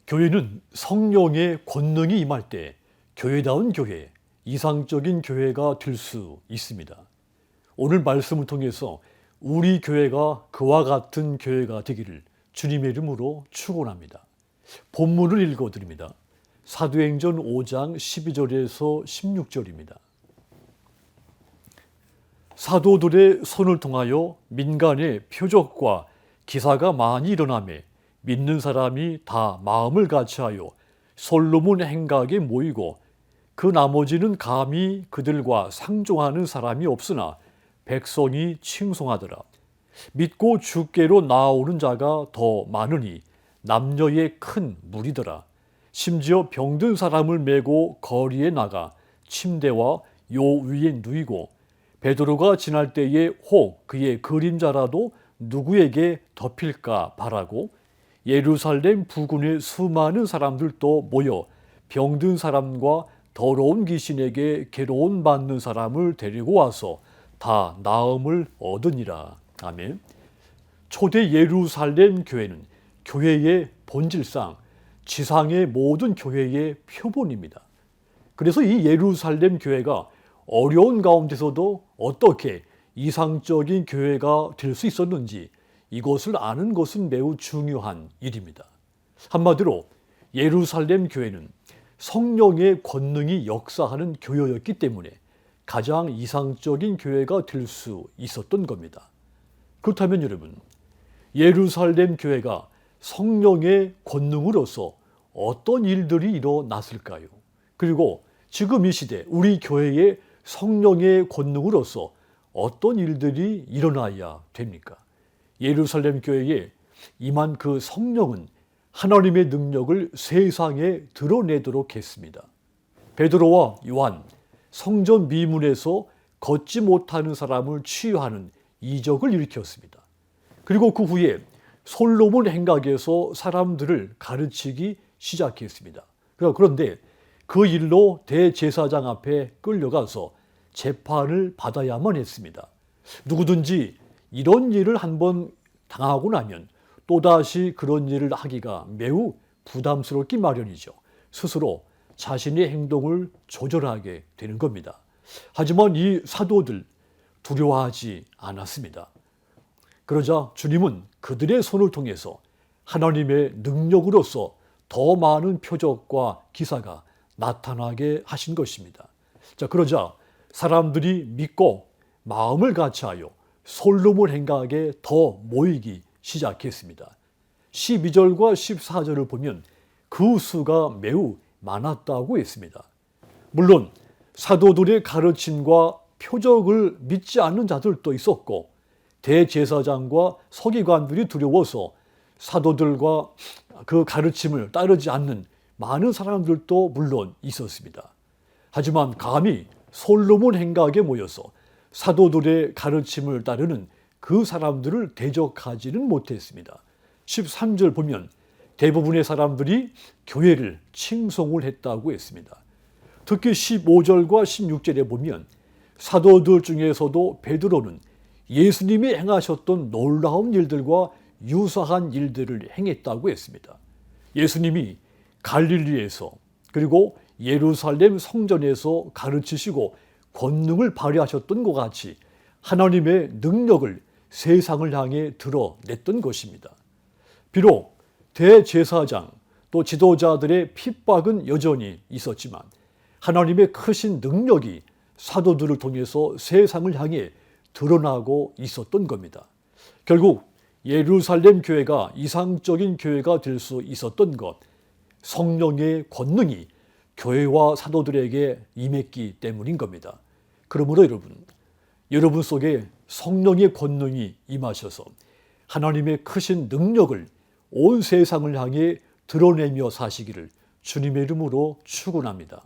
교회는 성령의 권능이 임할 때 교회다운 교회, 이상적인 교회가 될 수 있습니다. 오늘 말씀을 통해서 우리 교회가 그와 같은 교회가 되기를 주님의 이름으로 축원합니다. 본문을 읽어드립니다. 사도행전 5장 12절에서 16절입니다. 사도들의 손을 통하여 민간의 표적과 기사가 많이 일어나매 믿는 사람이 다 마음을 같이하여 솔로몬 행각에 모이고 그 나머지는 감히 그들과 상종하는 사람이 없으나 백성이 칭송하더라. 믿고 주께로 나아오는 자가 더 많으니 남녀의 큰 무리더라. 심지어 병든 사람을 메고 거리에 나가 침대와 요 위에 누이고 베드로가 지날 때에 혹 그의 그림자라도 누구에게 덮일까 바라고 예루살렘 부근의 수많은 사람들도 모여 병든 사람과 더러운 귀신에게 괴로움 받는 사람을 데리고 와서 다 나음을 얻으니라. 아멘. 초대 예루살렘 교회는 교회의 본질상 지상의 모든 교회의 표본입니다. 그래서 이 예루살렘 교회가 어려운 가운데서도 어떻게 이상적인 교회가 될 수 있었는지 이것을 아는 것은 매우 중요한 일입니다. 한마디로 예루살렘 교회는 성령의 권능이 역사하는 교회였기 때문에 가장 이상적인 교회가 될 수 있었던 겁니다. 그렇다면 여러분, 예루살렘 교회가 성령의 권능으로서 어떤 일들이 일어났을까요? 그리고 지금 이 시대 우리 교회의 성령의 권능으로서 어떤 일들이 일어나야 됩니까? 예루살렘 교회에 임한 그 성령은 하나님의 능력을 세상에 드러내도록 했습니다. 베드로와 요한, 성전 미문에서 걷지 못하는 사람을 치유하는 이적을 일으켰습니다. 그리고 그 후에 솔로몬 행각에서 사람들을 가르치기 시작했습니다. 그런데 그 일로 대제사장 앞에 끌려가서 재판을 받아야만 했습니다. 누구든지 이런 일을 한번 당하고 나면 또다시 그런 일을 하기가 매우 부담스럽기 마련이죠. 스스로 자신의 행동을 조절하게 되는 겁니다. 하지만 이 사도들 두려워하지 않았습니다. 그러자 주님은 그들의 손을 통해서 하나님의 능력으로서 더 많은 표적과 기사가 나타나게 하신 것입니다. 자, 그러자 사람들이 믿고 마음을 같이하여 솔로몬 행각에 더 모이기 시작했습니다. 12절과 14절을 보면 그 수가 매우 많았다고 했습니다. 물론 사도들의 가르침과 표적을 믿지 않는 자들도 있었고 대제사장과 서기관들이 두려워서 사도들과 그 가르침을 따르지 않는 많은 사람들도 물론 있었습니다. 하지만 감히 솔로몬 행각에 모여서 사도들의 가르침을 따르는 그 사람들을 대적하지는 못했습니다. 13절 보면 대부분의 사람들이 교회를 칭송을 했다고 했습니다. 특히 15절과 16절에 보면 사도들 중에서도 베드로는 예수님이 행하셨던 놀라운 일들과 유사한 일들을 행했다고 했습니다. 예수님이 갈릴리에서 그리고 예루살렘 성전에서 가르치시고 권능을 발휘하셨던 것 같이 하나님의 능력을 세상을 향해 드러냈던 것입니다. 비록 대제사장 또 지도자들의 핍박은 여전히 있었지만 하나님의 크신 능력이 사도들을 통해서 세상을 향해 드러나고 있었던 겁니다. 결국 예루살렘 교회가 이상적인 교회가 될 수 있었던 것, 성령의 권능이 교회와 사도들에게 임했기 때문인 겁니다. 그러므로 여러분 속에 성령의 권능이 임하셔서 하나님의 크신 능력을 온 세상을 향해 드러내며 사시기를 주님의 이름으로 축원합니다.